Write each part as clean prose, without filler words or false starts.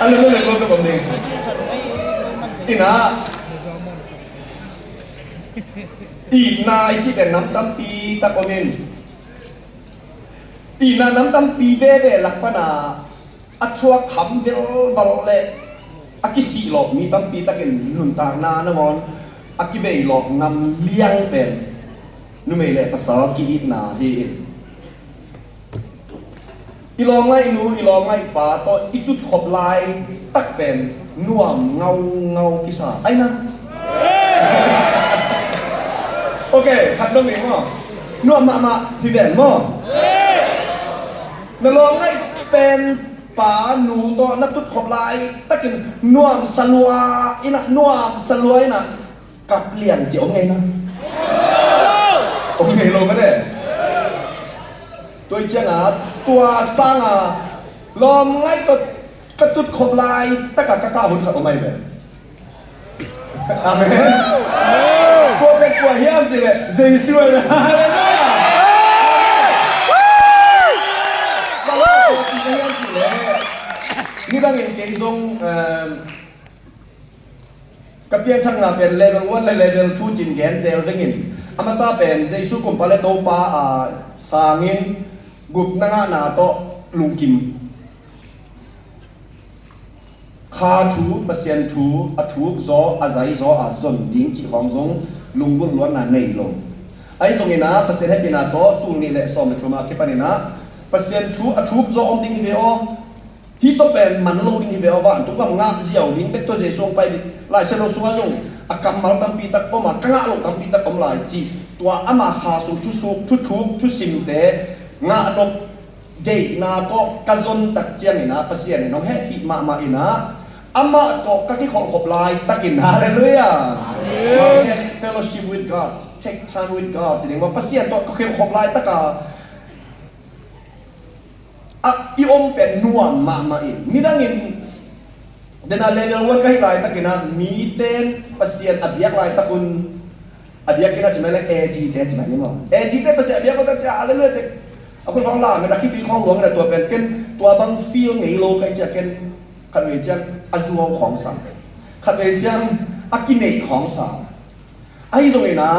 Ano na lang ko kami. Ina. Ina ichi ben nam tam pi ta komin. Ina nam tam pi ve lakpana athua kham vel val le akisi lo mi tam pi ta ken nun ta na na ngon akibe lo ngam liang pen nu me le pasal ki hit na hi ilongai nu ilongai pa to itut khop lai tak pen nuam ngau kisa ai na ok khát đông mình không nuam ma thì vẹn mo nó longai pen pa nu to na tut khop lai takin nuam salua ina cặp liền chỉ ông nghe na ông nghe luôn cái đấy tôi chăng à tua sang à lom ngay cái tút khop lai tất cả các hồn thật ông mày vậy amen tôiเป็นตัวเฮียมจีเลยJesusเลยhallelujahเราว่าตัวจริงเฮียมจีเลยนี่บางอย่างเกี่ยงกับเพียงช่างน่ะเป็นเลเวล1เลเวล2จินแกนเซลเรื่องอามาซาเป็นเจสุกุมพาเลโตปาสางินกุบนังนาโตลุงกิมคาทูเปอร์เซ็นต์ทูอัทูโซอาใจโซอาจนดิ้งจีของซงลุงบุญล้วนน่ะในลงไอ้ตรงนี้นะเปอร์เซ็นต์ให้เป็นนาโตตุงนี่แหละสอมในชัวมาคิดปะนี่นะเปอร์เซ็นต์ทูอัทูโซองดิ้งเวอฮิตเป็นมันโลดิ้งเวอว่าทุกความงาเสียวดิ้งเป็นตัวเจสวงไปหลายเชลล์สุวาซงอากัมมาตั้มปีตักอมากงะลงตั้มปีตักอมหลายจีตัวอามาคาสุทุสุทุทุทุสิมเตงะนกเดนาโตกะซนตักเจียงนี่นะเปอร์เซ็นต์นี่น้องแฮปปี้มาอีนะอามาโตกะที่ของขบลายตักินฮาเลลูยาเรา get fellowship with God take time with God จริงว่าเปอร์เซ็นต์โตก็เข้มขบลายตะกาอีอมเป็นนัวมาอีนี่ดังอินเดน่าเลเวลวันก็ให้ลายตะกินนะมีเต้นเปอร์เซ็นต์อภิยักลายตะคุณอภิยักกินนะจะไม่เล่นAGเต้จะไม่ยังมั้งAGเต้เปอร์เซ็นต์อภิยักก็จะอะไรเรื่อยๆจะเอาคนของล่าไม่ได้คิดถึงของหลวงแต่ตัวเป็นเกินตัวบางฟีลไงโลก็จะเกินขัดเวจังอาจูเอาของสั่งขัดเวจังอากินเนตของสั่งไอ้ตรงนี้นะ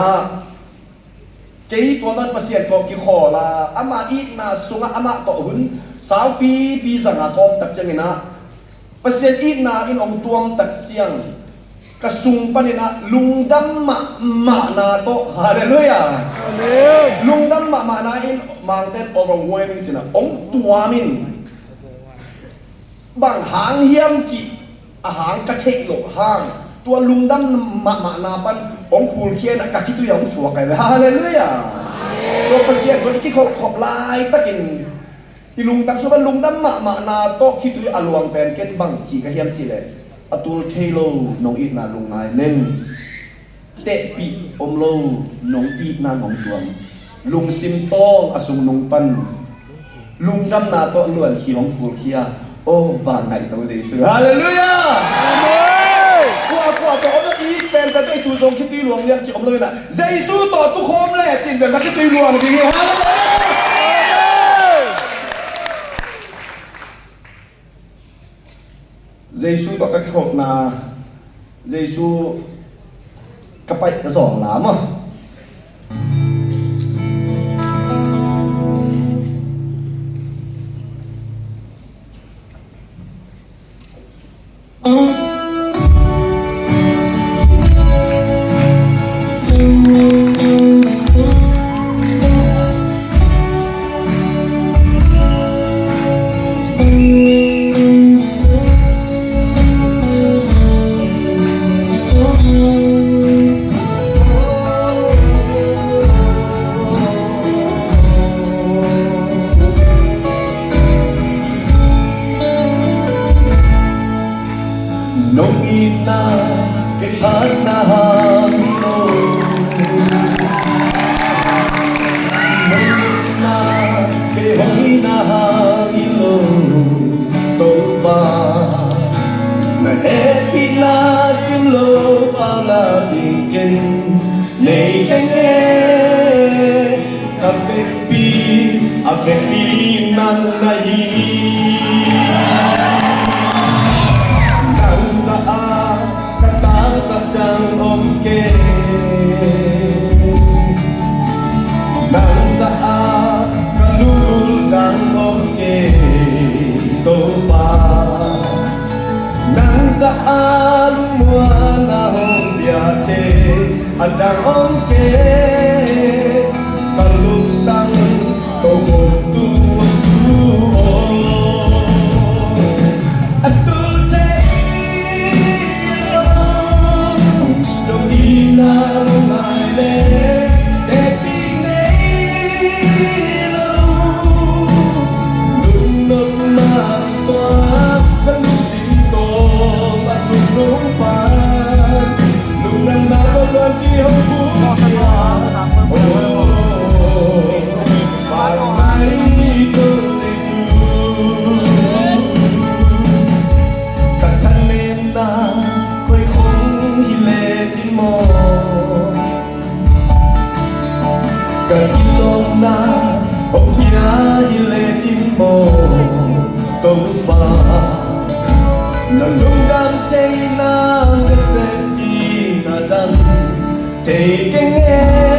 เกี่ยตัวนั้นเปอร์เซ็นต์ก็กี่ข้อละอามาอีกนะสุงอามาต่อหุ่น3 ปีสังอาคมตักจังนะเปอร์เซ็นต์อีกนะอินองตัวมตักจังกระสุงปนินะลุงดำมานาโตฮาเลลูยาลุงดำมานาอินมังเต็ด overwhelming จีนะองตัวมินบางหางเฮียมจีอาหางกระเทกหลบห้างตัวลุงดำมานาปันองคูลเคียนกะคิตุยองสวกไงฮาเลลูยาตัวเปอร์เซ็นต์ตัวที่เขาขบลายตะกินอีลุงตั้งสุวรรณลุงดำมานาโตคิตุยอลวงเป็นเกนบังจีกะเฮียมจีเลยอตูเทโลน้องอีกนาลุงไงเล่นเตะปีอมโลน้องอีกนาของตัวลุงซิมโตอสุงนงปันลุงดำนาโตล้วนขี้ของคูลเคียโอ้วางไงตัวเจสุฮาเลลูยากูตัวอมอีกเป็นแต่ตัวจงคิดตีหลวงเรียกจิอมเลยนะเจสุต่อตุคมเลยจริงเป็นนักคิดตีหลวงจริงฮาเลลูยาเจสุต่อกับขบนาเจสุกระไปกระสองหลามอ่ะNong ina ke ana hilo Nong ina ke hoina hilo Toba Na happy na simlo pala tingken Nei kenge Kapepi nang nahi adang ongke malutang toko tuo atul tayo dong ina lungaile depinelo lunok na toa kalusinto masulupan lunang nabaluan kihong bukiya parang may tulisu katanin na ko'y kung hiletin mo kakilong na o hiletin mo ba nalungdam tay ng kaseti na dang tay kenge